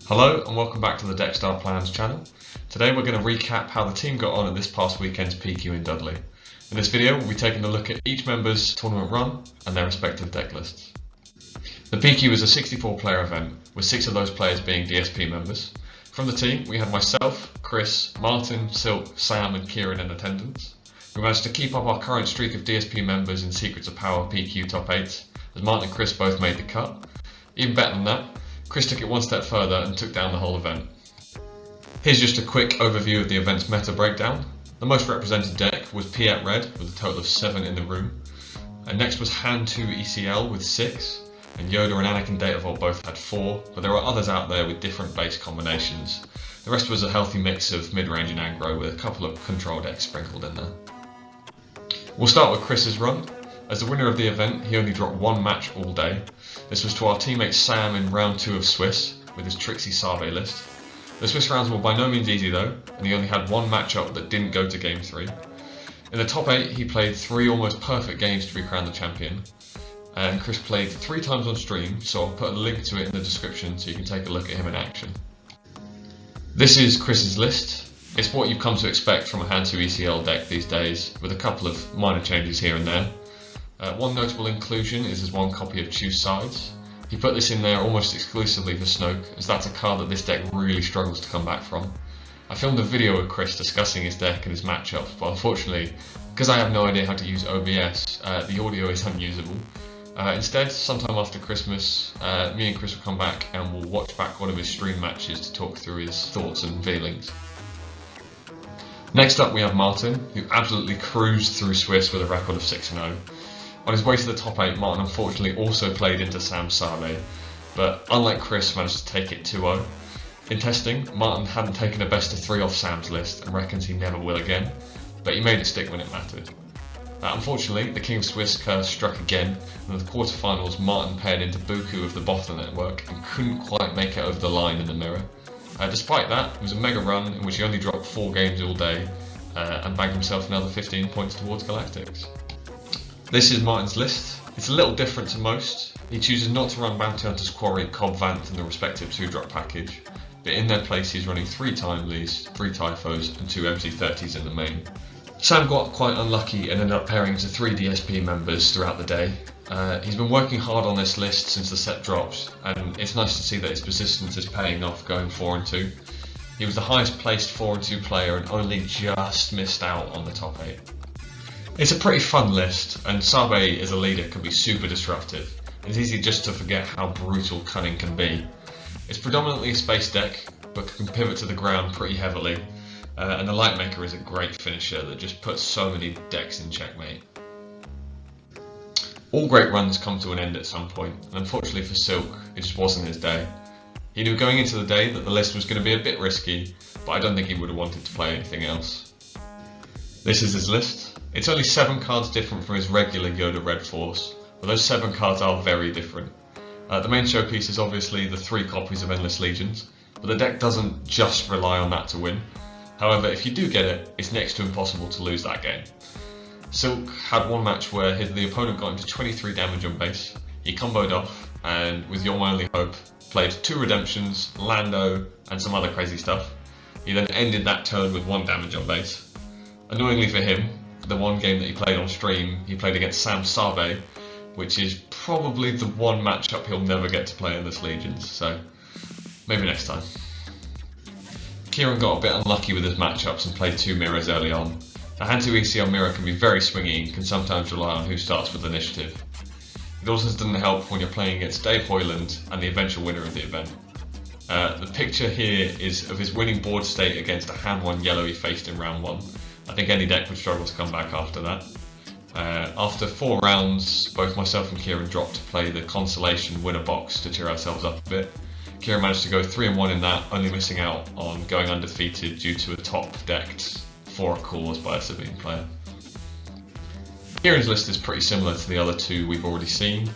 Hello and welcome back to the Deckstar Plans channel. Today we're going to recap how the team got on at this past weekend's PQ in Dudley. In this video we'll be taking a look at each member's tournament run and their respective deck lists. The PQ is a 64 player event, with 6 of those players being DSP members. From the team we had myself, Chris, Martin, Silk, Sam and Kieran in attendance. We managed to keep up our current streak of DSP members in Secrets of Power PQ top 8, as Martin and Chris both made the cut. Even better than that, Chris took it one step further and took down the whole event. Here's just a quick overview of the event's meta breakdown. The most represented deck was Piet Red with a total of 7 in the room. And next was Han 2 ECL with 6, and Yoda and Anakin Datavolt both had 4, but there are others out there with different base combinations. The rest was a healthy mix of mid-range and aggro with a couple of control decks sprinkled in there. We'll start with Chris's run. As the winner of the event, he only dropped one match all day. This was to our teammate Sam in round 2 of Swiss with his Trixie Save list. The Swiss rounds were by no means easy though, and he only had one matchup that didn't go to game 3. In the top 8 he played 3 almost perfect games to be crowned the champion, and Chris played 3 times on stream, so I'll put a link to it in the description so you can take a look at him in action. This is Chris's list. It's what you've come to expect from a Han 2 ECL deck these days, with a couple of minor changes here and there. One notable inclusion is his one copy of Choose Sides. He put this in there almost exclusively for Snoke, as that's a card that this deck really struggles to come back from. I filmed a video with Chris discussing his deck and his matchups, but unfortunately, because I have no idea how to use OBS, the audio is unusable. Instead, sometime after Christmas, me and Chris will come back and we'll watch back one of his stream matches to talk through his thoughts and feelings. Next up we have Martin, who absolutely cruised through Swiss with a record of 6-0. On his way to the top 8, Martin unfortunately also played into Sam's Save, but unlike Chris, managed to take it 2-0. In testing, Martin hadn't taken a best of 3 off Sam's list and reckons he never will again, but he made it stick when it mattered. Unfortunately, the King of Swiss curse struck again, and in the quarterfinals Martin paired into Buku of the Bottle Network and couldn't quite make it over the line in the mirror. Despite that, it was a mega run in which he only dropped 4 games all day and bagged himself another 15 points towards Galactics. This is Martin's list. It's a little different to most. He chooses not to run Bounty Hunter's Quarry, Cobb Vant and the respective 2-drop package, but in their place he's running 3 Timelies, 3 Typhos and 2 MC30s in the main. Sam got quite unlucky and ended up pairing to 3 DSP members throughout the day. He's been working hard on this list since the set dropped, and it's nice to see that his persistence is paying off going 4-2. He was the highest placed 4-2 player and only just missed out on the top 8. It's a pretty fun list, and Sabe as a leader can be super disruptive. It's easy just to forget how brutal Cunning can be. It's predominantly a space deck, but can pivot to the ground pretty heavily, and the Lightmaker is a great finisher that just puts so many decks in checkmate. All great runs come to an end at some point, and unfortunately for Silk, it just wasn't his day. He knew going into the day that the list was going to be a bit risky, but I don't think he would have wanted to play anything else. This is his list. It's only 7 cards different from his regular Yoda Red Force, but those 7 cards are very different. The main showpiece is obviously the 3 copies of Endless Legions, but the deck doesn't just rely on that to win. However, if you do get it, it's next to impossible to lose that game. Silk had one match where the opponent got into 23 damage on base, he comboed off, and with You're My Only Hope, played 2 Redemptions, Lando, and some other crazy stuff. He then ended that turn with 1 damage on base. Annoyingly for him, the one game that he played on stream, he played against Sam Sabe, which is probably the one matchup he'll never get to play in this Legions, so maybe next time. Kieran got a bit unlucky with his matchups and played 2 mirrors early on. The Han 2 ECL mirror can be very swingy and can sometimes rely on who starts with initiative. It also doesn't help when you're playing against Dave Hoyland and the eventual winner of the event. The picture here is of his winning board state against a Han 1 yellow he faced in round 1. I think any deck would struggle to come back after that. After 4 rounds, both myself and Kieran dropped to play the Consolation winner box to cheer ourselves up a bit. Kieran managed to go 3-1 in that, only missing out on going undefeated due to a top-decked 4 caused by a civilian player. Kieran's list is pretty similar to the other 2 we've already seen.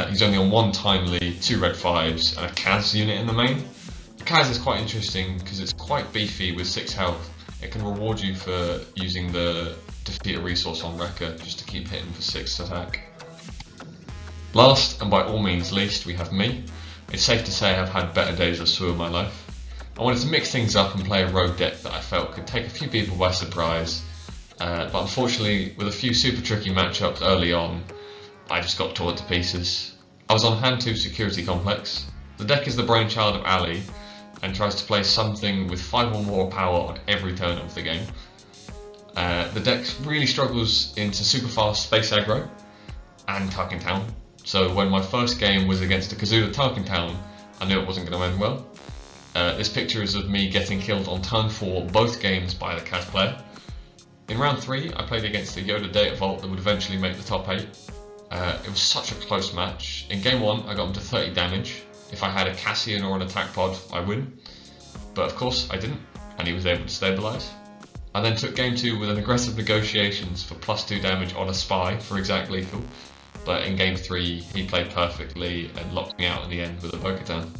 He's only on 1 Timely, 2 Red 5s and a Kaz unit in the main. The Kaz is quite interesting because it's quite beefy with 6 health. It can reward you for using the defeat a resource on Wrecker just to keep hitting for 6 attack. Last, and by all means least, we have me. it's safe to say I've had better days or so in my life. I wanted to mix things up and play a rogue deck that I felt could take a few people by surprise, but unfortunately with a few super tricky matchups early on, I just got torn to pieces. I was on hand 2 Security Complex. The deck is the brainchild of Ali and tries to play something with 5 or more power on every turn of the game. The deck really struggles into super fast space aggro and Tarkin Town, so when my first game was against a Kazuda Tarkin Town, I knew it wasn't going to end well. This picture is of me getting killed on turn 4 both games by the Kaz player. In round 3 I played against a Yoda Data Vault that would eventually make the top 8. It was such a close match. In game 1 I got him to 30 damage. If I had a Cassian or an attack pod, I win. But of course I didn't, and he was able to stabilise. I then took game 2 with an aggressive negotiations for +2 damage on a spy for exact lethal. But in game 3 he played perfectly and locked me out in the end with a Bo-Katan.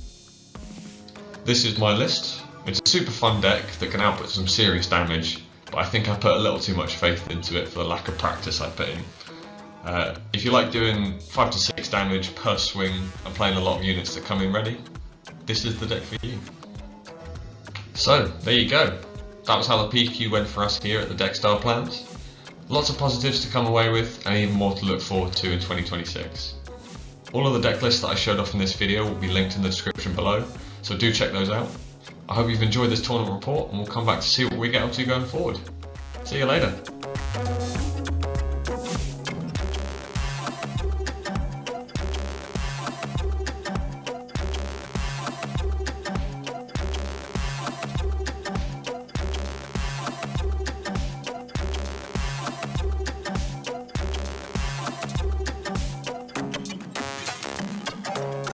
This is my list. It's a super fun deck that can output some serious damage, but I think I put a little too much faith into it for the lack of practice I put in. If you like doing 5 to 6 damage per swing and playing a lot of units that come in ready, this is the deck for you. So, there you go. That was how the PQ went for us here at the Deck Style Plans. Lots of positives to come away with and even more to look forward to in 2026. All of the deck lists that I showed off in this video will be linked in the description below, so do check those out. I hope you've enjoyed this tournament report and we'll come back to see what we get up to going forward. See you later.